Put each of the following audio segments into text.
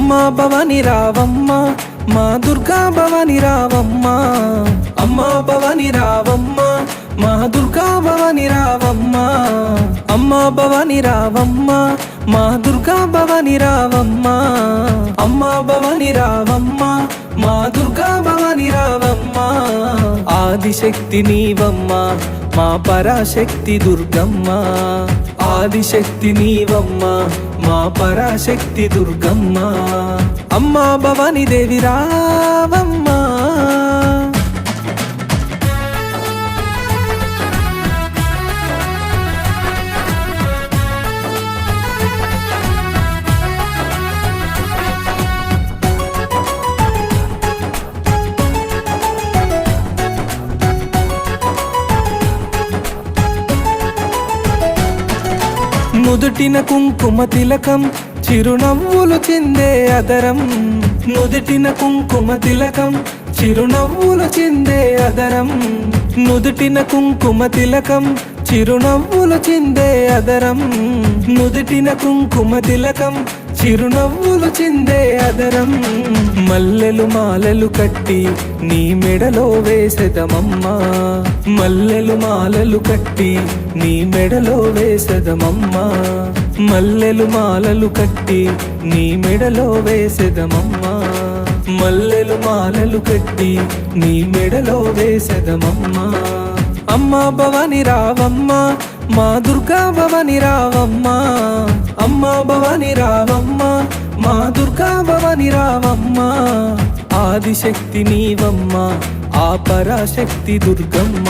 అమ్మా భవాని రావమ్మ మా దుర్గా భవాని రావమ్మ అమ్మా భవాని రావమ్మ మా దుర్గా భవాని రావమ్మ అమ్మా భవాని రావమ్మ మా దుర్గా భవాని రావమ్మ అమ్మా భవాని రావమ్మ మా దుర్గా భవాని రావమ్మ ఆదిశక్తి నీవమ్మ మా పరాశక్తి దుర్గమ్మ ఆదిశక్తి నీవమ్మ మా పరాశక్తి దుర్గమ్మ అమ్మా భవాని దేవి రావమ్మ నుదుటిన కుంకుమ తిలకం చిరునవ్వులు చిందే అదరం నుదుటిన కుంకుమ తిలకం చిరునవ్వులు చిందే అదరం నుదుటిన కుంకుమ తిలకం చిరునవ్వులు చిందే అదరం నుదుటిన కుంకుమ తిలకం చిరునవ్వులు చిందే అదరం మల్లెలు మాలలు కట్టి నీ మెడలో వేసెదమమ్మా మల్లెలు మాలలు కట్టి నీ మెడలో వేసెదమమ్మా మల్లెలు మాలలు కట్టి నీ మెడలో వేసెదమమ్మా మల్లెలు మాలలు కట్టి నీ మెడలో వేసెదమమ్మా అమ్మా భవాని రావమ్మ మా దుర్గా భవాని రావమ్మ అమ్మా భవాని రావమ్మ మా దుర్గా భవాని రావమ్మ ఆదిశక్తి నీవమ్మ ఆ పరాశక్తి దుర్గమ్మ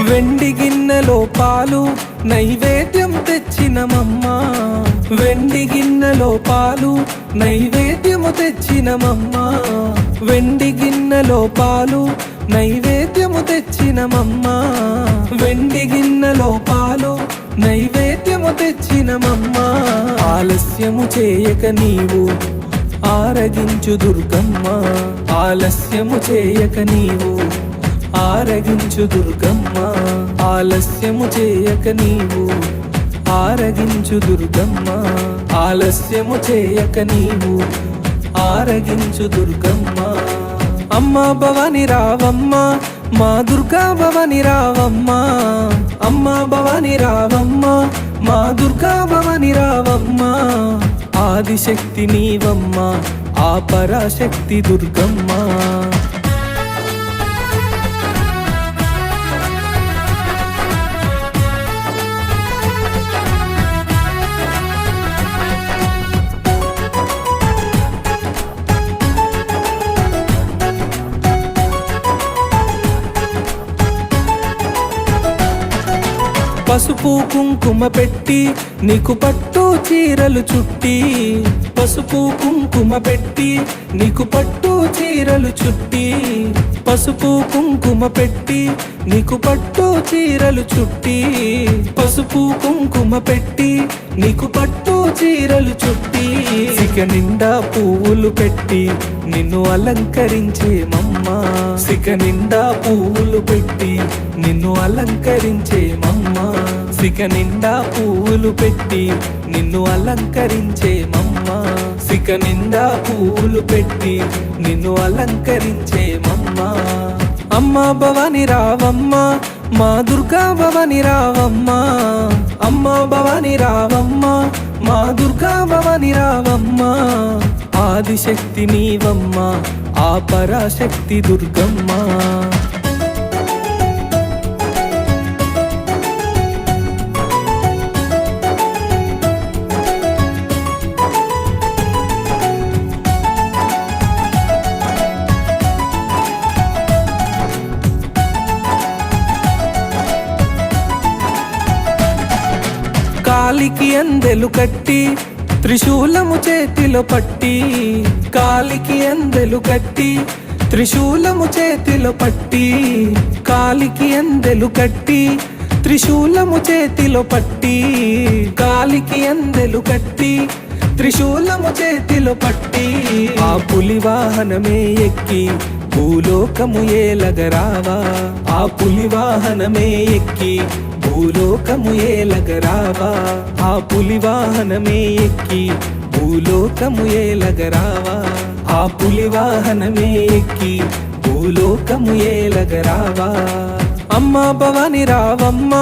వెండి గిన్నెలో పాలు నైవేద్యం తెచ్చినమమ్మా వెండి గిన్నెలో పాలు నైవేద్యము తెచ్చినమమ్మా వెండి గిన్నెలో పాలు నైవేద్యము తెచ్చినమమ్మా వెండి గిన్నెలో పాలు నైవేద్యము తెచ్చినమమ్మా ఆలస్యము చేయక నీవు ఆరగించు దుర్గమ్మ ఆలస్యము చేయక నీవు ఆరగించు దుర్గమ్మ ఆలస్యము చేయక నీవు ఆరగించు దుర్గమ్మ ఆలస్యము చేయక నీవు ఆరగించు దుర్గమ్మ అమ్మా భవాని రావమ్మ మా దుర్గా భవాని రావమ్మ అమ్మా భవాని రావమ్మ మా దుర్గా భవాని రావమ్మ ఆదిశక్తి నీవమ్మ ఆ పరాశక్తి దుర్గమ్మ పసుపు కుంకుమ పెట్టి నీకు పట్టు చీరలు చుట్టి పసుపు కుంకుమ పెట్టి నీకు పట్టు చీరలు చుట్టి పసుపు కుంకుమ పెట్టి నీకు పట్టు చీరలు చుట్టి పసుపు కుంకుమ పెట్టి నీకు పట్టు చీరలు చుట్టి సిక నిండా పువ్వులు పెట్టి నిన్ను అలంకరించేమమ్మా సిక నిండా పువ్వులు పెట్టి నిన్ను అలంకరించేమమ్మా సిక నిండా పువ్వులు పెట్టి నిన్ను అలంకరించేమమ్మా సిక నిండా పువ్వులు పెట్టి నిన్ను అలంకరించేమమ్మా అమ్మా భవాని రావమ్మ మా దుర్గా భవాని రావమ్మ అమ్మా భవాని రావమ్మ మా దుర్గా భవాని రావమ్మ ఆదిశక్తి నీవమ్మ ఆ పరాశక్తి దుర్గమ్మ కాలికి అందెలు కట్టి త్రిశూలము చేతిలో పట్టి కాలికి అందెలు కట్టి త్రిశూలము చేతిలో పట్టి కాలికి అందెలు కట్టి త్రిశూలము చేతిలో పట్టి కాలికి అందెలు కట్టి త్రిశూలము చేతిలో పట్టి ఆ పులి వాహనమే ఎక్కి భూలోకము ఏలగరావా ఆ పులి వాహనమే ఎక్కి భూలోకము ఏలగరావా ఆ పులి వాహనమే ఎక్కి భూలోకము ఏలగరావా ఆ పులి వాహనమే ఎక్కి భూలోకము ఏలగరావా అమ్మా భవాని రావమ్మ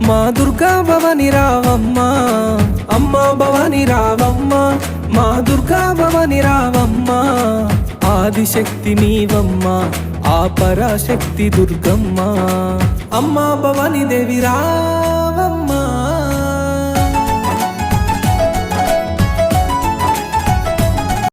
మా దుర్గా భవాని రావమ్మ అమ్మా భవాని రావమ్మ మా దుర్గా భవాని రావమ్మ ఆదిశక్తి నీవమ్మ ఆ పరాశక్తి దుర్గమ్మ అమ్మా భవాని దేవి రావమ్మ